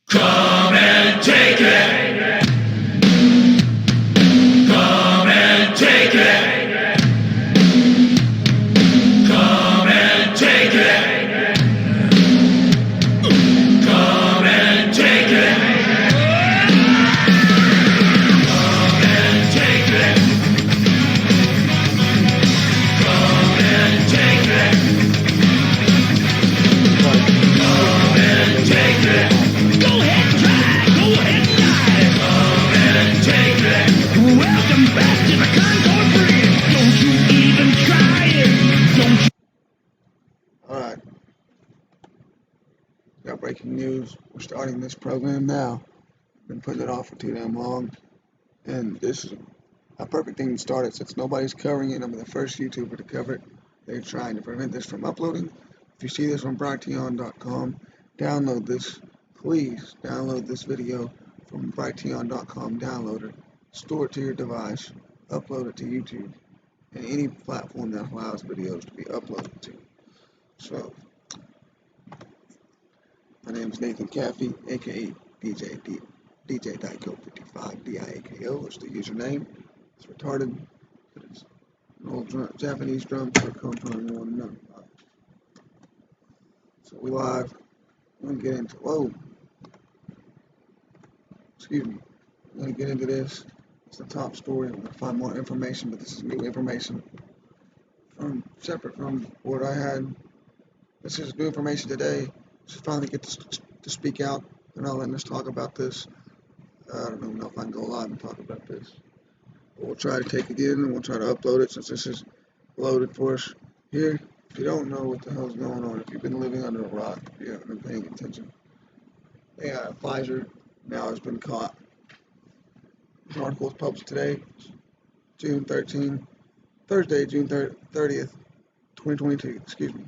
Come and take it. Come and take it. Come and take it. Come and take it. Come and take it. Come and take it. Come and take it. Go ahead and try. Go ahead and die. Come and take it. Welcome back to the Concord Bridge. Don't you even try it. Don't you? Alright. Got breaking news. We're starting this program now. Been putting it off for too damn long. And this is a perfect thing to start it since nobody's covering it. I'm the first YouTuber to cover it. They're trying to prevent this from uploading. If you see this on boyfiend.com, download this. Please download this video from boyfiend.com downloader. Store it to your device. Upload it to YouTube. And any platform that allows videos to be uploaded to. So, my name is Nathan Caffey, aka DJ Diako 55 DIAKO. It's the username. It's retarded, but it's an old Japanese drum for compound you want to know. So we live. I'm gonna get into excuse me. I'm gonna get into this. It's the top story. I'm gonna find more information, but this is new information from separate from what I had. This is new information today. Just finally get to speak out. They're not letting us talk about this. I don't know if I can go live and talk about this. But we'll try to take it in and we'll try to upload it since this is loaded for us here. If you don't know what the hell's going on, if you've been living under a rock, if you haven't been paying attention, Pfizer now has been caught. This article was published today, June 13, Thursday, June 30th, 2022. Excuse me.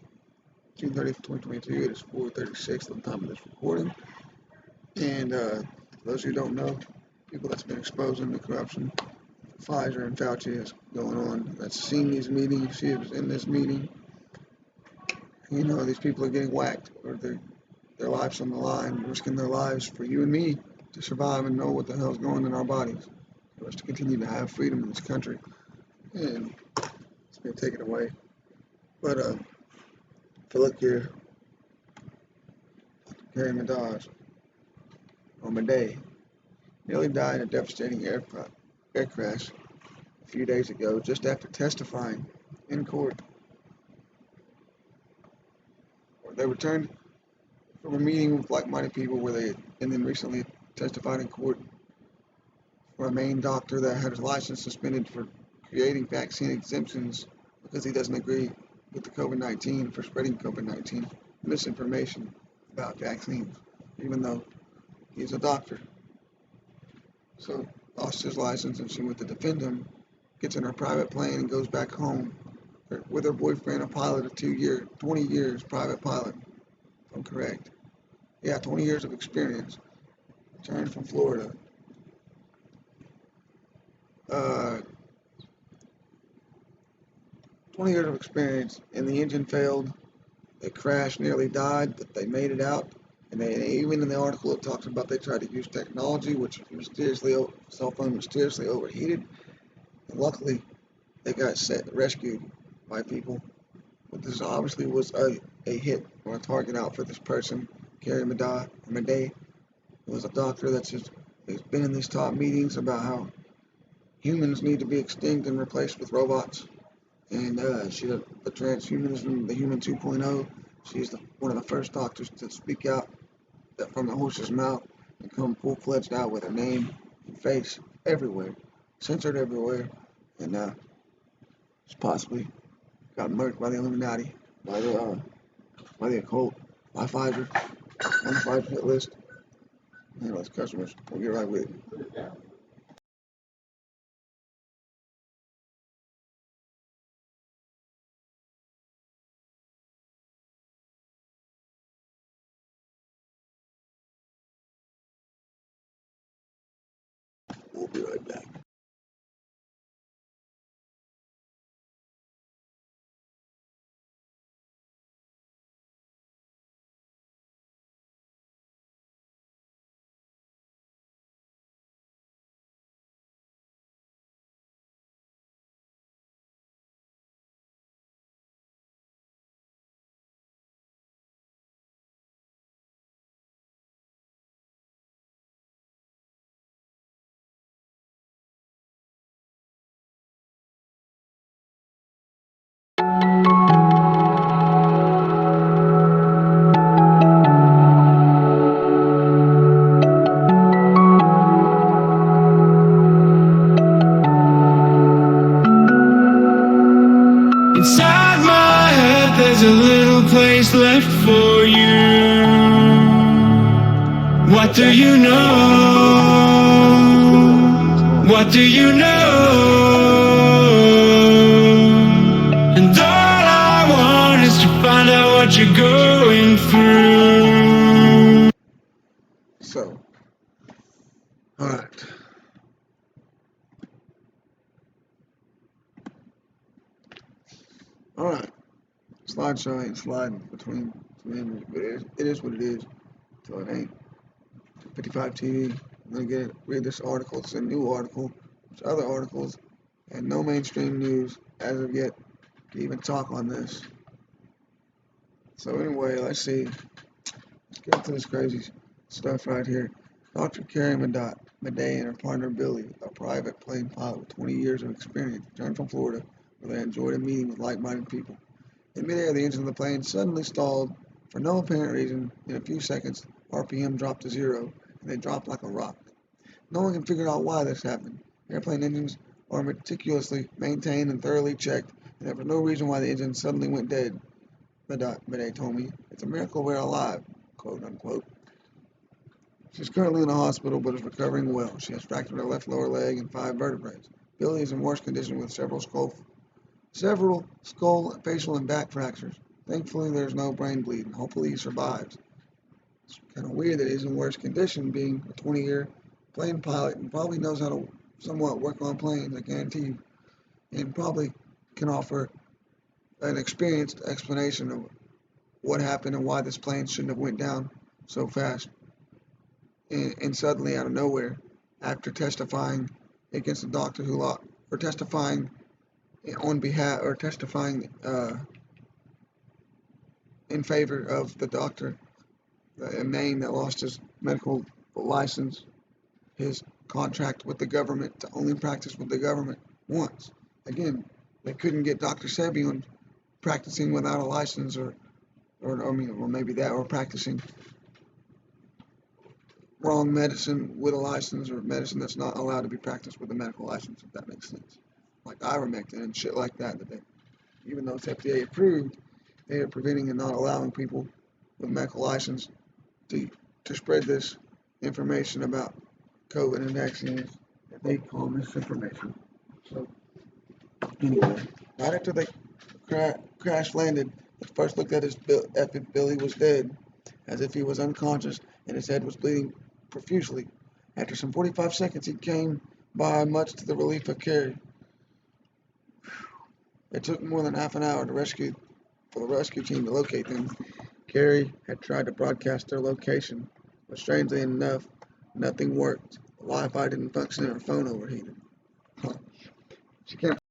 June 30th, 2022. It is 4:36 at the time of this recording. And for those who don't know, people that's been exposing the corruption Pfizer and Fauci is going on, that's seen these meetings, she was in this meeting. You know, these people are getting whacked, or their lives on the line, risking their lives for you and me to survive and know what the hell's going on in our bodies, for us to continue to have freedom in this country. And it's been taken away. But if you look here, Carrie Madej, or Madej, nearly died in a devastating air crash a few days ago, just after testifying in court. They returned from a meeting with like-minded people and then recently testified in court for a Maine doctor that had his license suspended for creating vaccine exemptions because he doesn't agree with the COVID-19, for spreading COVID-19 misinformation about vaccines, even though he's a doctor. So, lost his license and she went to defend him, gets in her private plane and goes back home with her boyfriend, a pilot of 20 years private pilot, if I'm correct. Yeah, 20 years of experience. Returned from Florida. 20 years of experience, and the engine failed. They crashed, nearly died, but they made it out. And even in the article, it talks about they tried to use technology, which cell phone mysteriously overheated. And luckily, they got rescued by people. But this obviously was a hit or a target out for this person, Carrie Madej, who was a doctor that's been in these top meetings about how humans need to be extinct and replaced with robots. And the transhumanism, the human 2.0, she's one of the first doctors to speak out from the horse's mouth and come full-fledged out with her name and face everywhere, censored everywhere, and she's possibly got murked by the Illuminati, by the occult, by Pfizer, on the Pfizer hit list. Anyways, customers, we'll get right with it. We'll be right back. Inside my head there's a little place left for you. What do you know? What do you know? And all I want is to find out what you're going through. So, alright. Alright. Slideshow ain't sliding between images, but it is what it is. So it ain't 55 TV. I'm gonna read this article. It's a new article. There's other articles, and no mainstream news as of yet to even talk on this. So anyway, let's see. Let's get into this crazy stuff right here. Dr. Carrie Madej and her partner Billy, a private plane pilot with 20 years of experience, returned from Florida where they enjoyed a meeting with like-minded people. In midair, the engine of the plane suddenly stalled for no apparent reason. In a few seconds, RPM dropped to zero, and they dropped like a rock. No one can figure out why this happened. Airplane engines are meticulously maintained and thoroughly checked, and there was no reason why the engine suddenly went dead. Madej told me, "It's a miracle we're alive," quote unquote. She's currently in a hospital but is recovering well. She has fractured her left lower leg and 5 vertebrae. Billy is in worse condition with several skull, facial, and back fractures. Thankfully, there's no brain bleeding. Hopefully, he survives. It's kind of weird that he's in worse condition, being a 20-year plane pilot and probably knows how to somewhat work on planes, I guarantee you, and probably can offer an experienced explanation of what happened and why this plane shouldn't have went down so fast and suddenly out of nowhere after testifying against the doctor or testifying on behalf or testifying in favor of the doctor in Maine that lost his medical license, his contract with the government to only practice with the government once. Again, they couldn't get Dr. Sebi on practicing without a license or maybe that, or practicing wrong medicine with a license, or medicine that's not allowed to be practiced with a medical license, if that makes sense. Like ivermectin and shit like that they, even though it's FDA approved, they are preventing and not allowing people with medical license to spread this information about COVID and vaccines that they call misinformation. So anyway, right after they crash landed, they first looked at if Billy was dead, as if he was unconscious and his head was bleeding profusely. After some 45 seconds, he came by, much to the relief of Carrie. It took more than half an hour for the rescue team to locate them. Carrie had tried to broadcast their location, but strangely enough, nothing worked. The Wi-Fi didn't function and her phone overheated. She can't